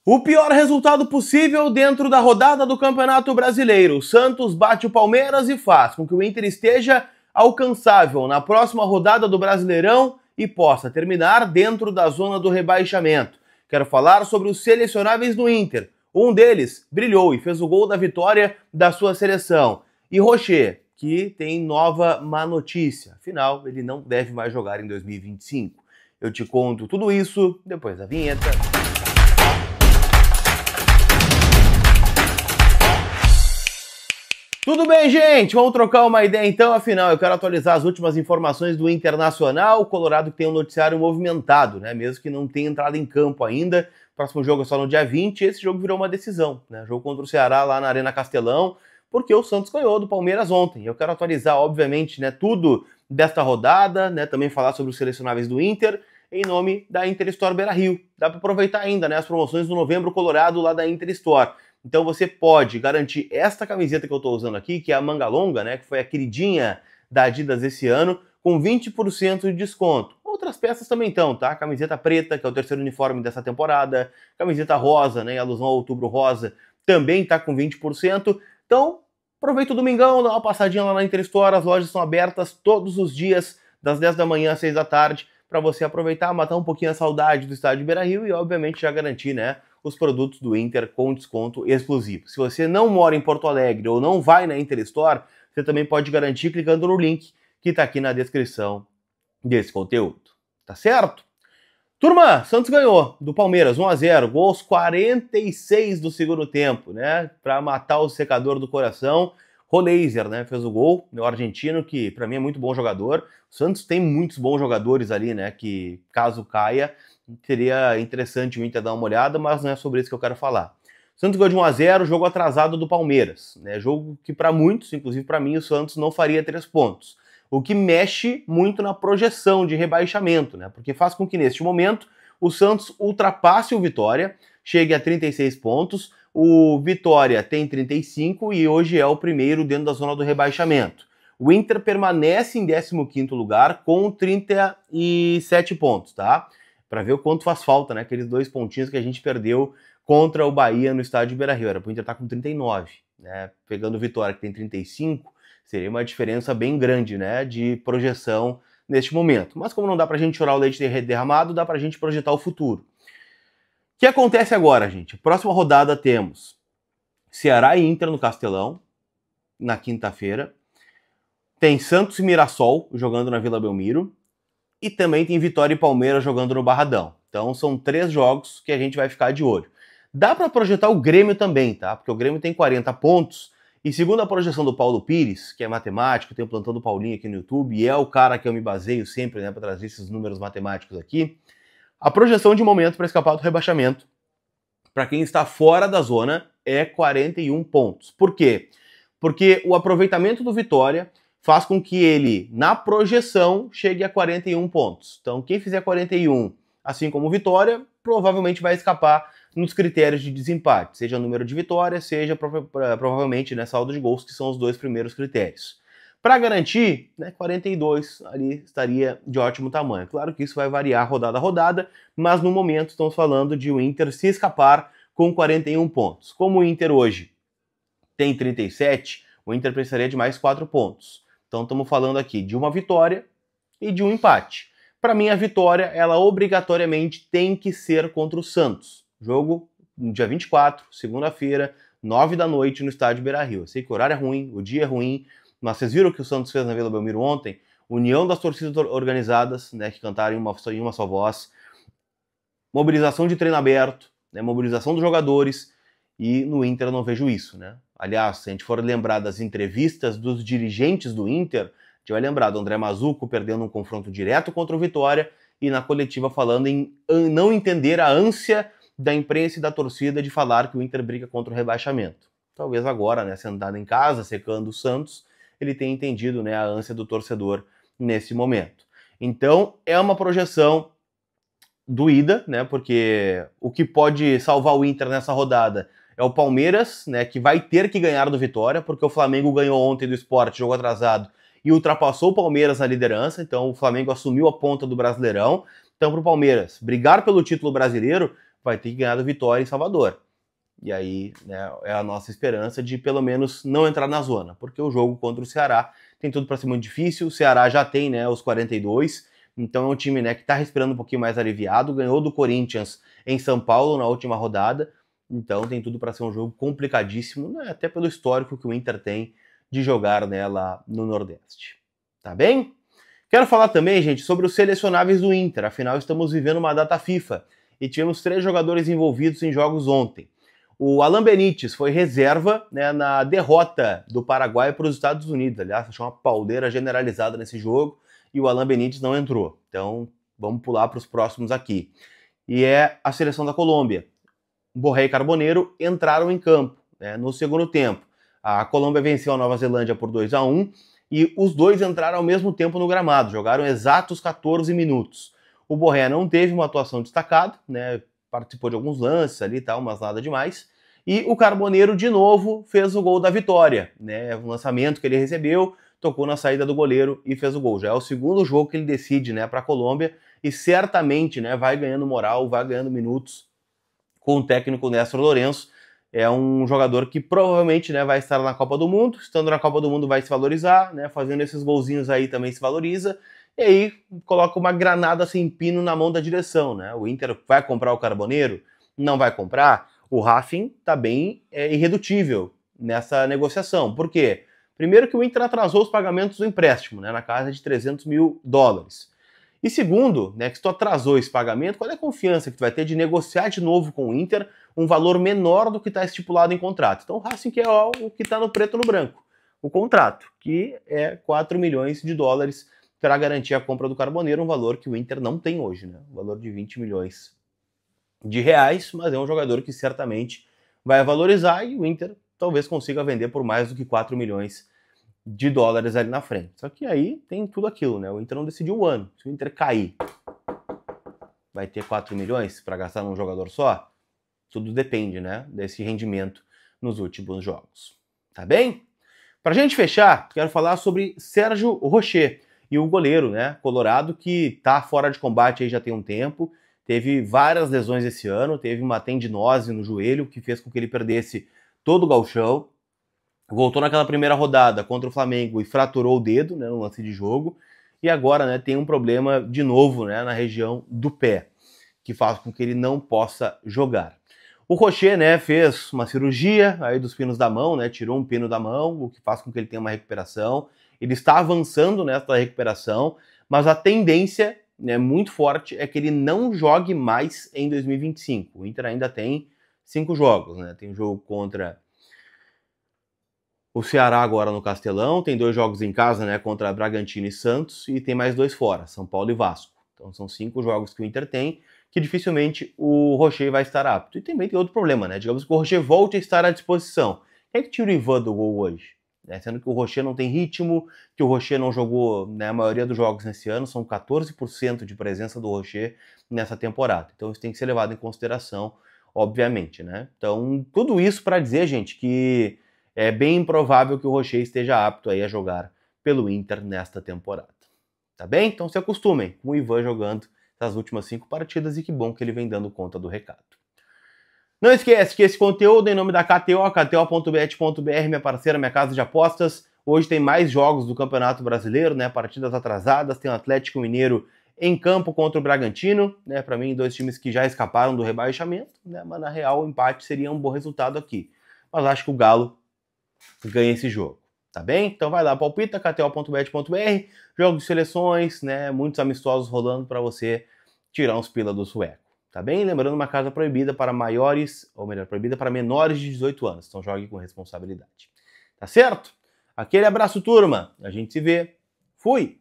O pior resultado possível dentro da rodada do Campeonato Brasileiro. O Santos bate o Palmeiras e faz com que o Inter esteja alcançável na próxima rodada do Brasileirão e possa terminar dentro da zona do rebaixamento. Quero falar sobre os selecionáveis do Inter. Um deles brilhou e fez o gol da vitória da sua seleção. E Rocher, que tem nova má notícia. Afinal, ele não deve mais jogar em 2025. Eu te conto tudo isso depois da vinheta. Tudo bem, gente? Vamos trocar uma ideia então, afinal, eu quero atualizar as últimas informações do Internacional, o Colorado que tem um noticiário movimentado, né? Mesmo que não tenha entrado em campo ainda, o próximo jogo é só no dia 20, esse jogo virou uma decisão, né? Jogo contra o Ceará lá na Arena Castelão, porque o Santos ganhou do Palmeiras ontem. Eu quero atualizar, obviamente, né, tudo desta rodada, né? Também falar sobre os selecionáveis do Inter, em nome da Inter Store Beira-Rio. Dá para aproveitar ainda, né, as promoções do Novembro Colorado lá da Inter Store. Então você pode garantir esta camiseta que eu estou usando aqui, que é a manga longa, né, que foi a queridinha da Adidas esse ano, com 20% de desconto. Outras peças também estão, tá? Camiseta preta, que é o terceiro uniforme dessa temporada, camiseta rosa, né, em alusão ao Outubro Rosa, também está com 20%. Então aproveita o domingão, dá uma passadinha lá na Inter Store, as lojas são abertas todos os dias, das 10 da manhã às 6 da tarde, para você aproveitar, matar um pouquinho a saudade do estádio Beira-Rio e, obviamente, já garantir, né, os produtos do Inter com desconto exclusivo. Se você não mora em Porto Alegre ou não vai na Inter Store, você também pode garantir clicando no link que está aqui na descrição desse conteúdo. Tá certo? Turma, Santos ganhou do Palmeiras 1-0, gol aos 46 do segundo tempo, né, para matar o secador do coração. Roleiser, né, fez o gol, o argentino, que para mim é muito bom jogador. O Santos tem muitos bons jogadores ali, né, que caso caia, seria interessante o Inter dar uma olhada, mas não é sobre isso que eu quero falar. O Santos ganhou de 1-0, jogo atrasado do Palmeiras, né, jogo que para muitos, inclusive para mim, o Santos não faria 3 pontos. O que mexe muito na projeção de rebaixamento, né, porque faz com que neste momento o Santos ultrapasse o Vitória, chegue a 36 pontos, o Vitória tem 35 e hoje é o primeiro dentro da zona do rebaixamento. O Inter permanece em 15º lugar com 37 pontos, tá? Para ver o quanto faz falta, né? Aqueles 2 pontinhos que a gente perdeu contra o Bahia no estádio Beira-Rio. Era para o Inter estar com 39, né? Pegando o Vitória que tem 35, seria uma diferença bem grande, né? De projeção neste momento. Mas como não dá para a gente chorar o leite derramado, dá para a gente projetar o futuro. O que acontece agora, gente? Próxima rodada temos Ceará e Inter no Castelão, na quinta-feira. Tem Santos e Mirassol jogando na Vila Belmiro. E também tem Vitória e Palmeiras jogando no Barradão. Então são 3 jogos que a gente vai ficar de olho. Dá para projetar o Grêmio também, tá? Porque o Grêmio tem 40 pontos. E segundo a projeção do Paulo Pires, que é matemático, tem o plantão do Paulinho aqui no YouTube, e é o cara que eu me baseio sempre, né, para trazer esses números matemáticos aqui, a projeção de momento para escapar do rebaixamento, para quem está fora da zona, é 41 pontos. Por quê? Porque o aproveitamento do Vitória faz com que ele, na projeção, chegue a 41 pontos. Então, quem fizer 41, assim como o Vitória, provavelmente vai escapar nos critérios de desempate, seja número de vitórias, seja provavelmente, né, saldo de gols, que são os 2 primeiros critérios. Para garantir, né, 42 ali estaria de ótimo tamanho. Claro que isso vai variar rodada a rodada, mas no momento estamos falando de o Inter se escapar com 41 pontos. Como o Inter hoje tem 37, o Inter precisaria de mais 4 pontos. Então estamos falando aqui de uma vitória e de um empate. Para mim a vitória, ela obrigatoriamente tem que ser contra o Santos. Jogo no dia 24, segunda-feira, 9 da noite no estádio Beira-Rio. Eu sei que o horário é ruim, o dia é ruim, mas vocês viram o que o Santos fez na Vila Belmiro ontem? União das torcidas organizadas, né, que cantaram em uma só voz, mobilização de treino aberto, né, mobilização dos jogadores, e no Inter eu não vejo isso, né? Aliás, se a gente for lembrar das entrevistas dos dirigentes do Inter, a gente vai lembrar do André Mazzucco perdendo um confronto direto contra o Vitória e na coletiva falando em não entender a ânsia da imprensa e da torcida de falar que o Inter briga contra o rebaixamento. Talvez agora, né, sentado em casa, secando o Santos, ele tenha entendido, né, a ânsia do torcedor nesse momento. Então, é uma projeção doída, né, porque o que pode salvar o Inter nessa rodada é o Palmeiras, né, que vai ter que ganhar do Vitória, porque o Flamengo ganhou ontem do Sport, jogo atrasado, e ultrapassou o Palmeiras na liderança, então o Flamengo assumiu a ponta do Brasileirão. Então, para o Palmeiras brigar pelo título brasileiro, vai ter que ganhar do Vitória em Salvador. E aí, né, é a nossa esperança de pelo menos não entrar na zona, porque o jogo contra o Ceará tem tudo para ser muito difícil. O Ceará já tem, né, os 42, então é um time, né, que está respirando um pouquinho mais aliviado, ganhou do Corinthians em São Paulo na última rodada, então tem tudo para ser um jogo complicadíssimo, né, até pelo histórico que o Inter tem de jogar, né, lá no Nordeste. Tá bem? Quero falar também, gente, sobre os selecionáveis do Inter, afinal estamos vivendo uma data FIFA e tivemos 3 jogadores envolvidos em jogos ontem. O Alan Benítez foi reserva, né, na derrota do Paraguai para os Estados Unidos. Aliás, achou uma pauleira generalizada nesse jogo e o Alan Benítez não entrou. Então, vamos pular para os próximos aqui. E é a seleção da Colômbia. Borré e Carboneiro entraram em campo, né, no segundo tempo. A Colômbia venceu a Nova Zelândia por 2-1 e os dois entraram ao mesmo tempo no gramado. Jogaram exatos 14 minutos. O Borré não teve uma atuação destacada, né, participou de alguns lances ali e tal, mas nada demais. E o Carboneiro, de novo, fez o gol da vitória, né? Um lançamento que ele recebeu, tocou na saída do goleiro e fez o gol. Já é o segundo jogo que ele decide, né, para a Colômbia e certamente, né, vai ganhando moral, vai ganhando minutos com o técnico Néstor Lourenço. É um jogador que provavelmente, né, vai estar na Copa do Mundo. Estando na Copa do Mundo vai se valorizar, né, fazendo esses golzinhos aí também se valoriza. E aí coloca uma granada sem pino na mão da direção, né? O Inter vai comprar o Carboneiro? Não vai comprar? O Racing está bem irredutível nessa negociação. Por quê? Primeiro que o Inter atrasou os pagamentos do empréstimo, né, na casa de $300 mil. E segundo, né, que se tu atrasou esse pagamento, qual é a confiança que tu vai ter de negociar de novo com o Inter um valor menor do que está estipulado em contrato? Então o Racing quer o que está no preto no branco, o contrato, que é $4 milhões para garantir a compra do Carboneiro, um valor que o Inter não tem hoje, né? Um valor de $20 milhões, mas é um jogador que certamente vai valorizar e o Inter talvez consiga vender por mais do que $4 milhões ali na frente. Só que aí tem tudo aquilo, né? O Inter não decidiu o ano. Se o Inter cair, vai ter 4 milhões para gastar num jogador só? Tudo depende, né, desse rendimento nos últimos jogos. Tá bem? Pra gente fechar, quero falar sobre Sérgio Rocher e o goleiro, né, colorado, que tá fora de combate aí já tem um tempo, teve várias lesões esse ano, teve uma tendinose no joelho que fez com que ele perdesse todo o gauchão, voltou naquela primeira rodada contra o Flamengo e fraturou o dedo, né, no lance de jogo, e agora, né, tem um problema de novo, né, na região do pé, que faz com que ele não possa jogar. O Rocher, né, fez uma cirurgia aí dos pinos da mão, né, tirou um pino da mão, o que faz com que ele tenha uma recuperação. Ele está avançando nessa recuperação, mas a tendência, né, muito forte é que ele não jogue mais em 2025. O Inter ainda tem 5 jogos, né? Tem jogo contra o Ceará agora no Castelão, tem 2 jogos em casa, né, contra Bragantino e Santos, e tem mais 2 fora, São Paulo e Vasco. Então são 5 jogos que o Inter tem, que dificilmente o Rocher vai estar apto. E também tem outro problema, né? Digamos que o Rocher volte a estar à disposição. Quem é que tira o Ivan do gol hoje? Sendo que o Rocher não tem ritmo, que o Rocher não jogou, né, a maioria dos jogos nesse ano, são 14% de presença do Rocher nessa temporada. Então isso tem que ser levado em consideração, obviamente, né? Então tudo isso para dizer, gente, que é bem improvável que o Rocher esteja apto aí a jogar pelo Inter nesta temporada. Tá bem? Então se acostumem com o Ivan jogando essas últimas 5 partidas e que bom que ele vem dando conta do recado. Não esquece que esse conteúdo é em nome da KTO, kto.bet.br, minha parceira, minha casa de apostas. Hoje tem mais jogos do Campeonato Brasileiro, né? Partidas atrasadas, tem o Atlético Mineiro em campo contra o Bragantino, né? Para mim, 2 times que já escaparam do rebaixamento, né? Mas na real o empate seria um bom resultado aqui. Mas acho que o Galo ganha esse jogo, tá bem? Então vai lá, palpita, kto.bet.br, jogos de seleções, né? Muitos amistosos rolando para você tirar uns pila do sueco, tá bem? Lembrando, uma casa proibida para maiores, ou melhor, proibida para menores de 18 anos, então jogue com responsabilidade. Tá certo? Aquele abraço, turma, a gente se vê. Fui!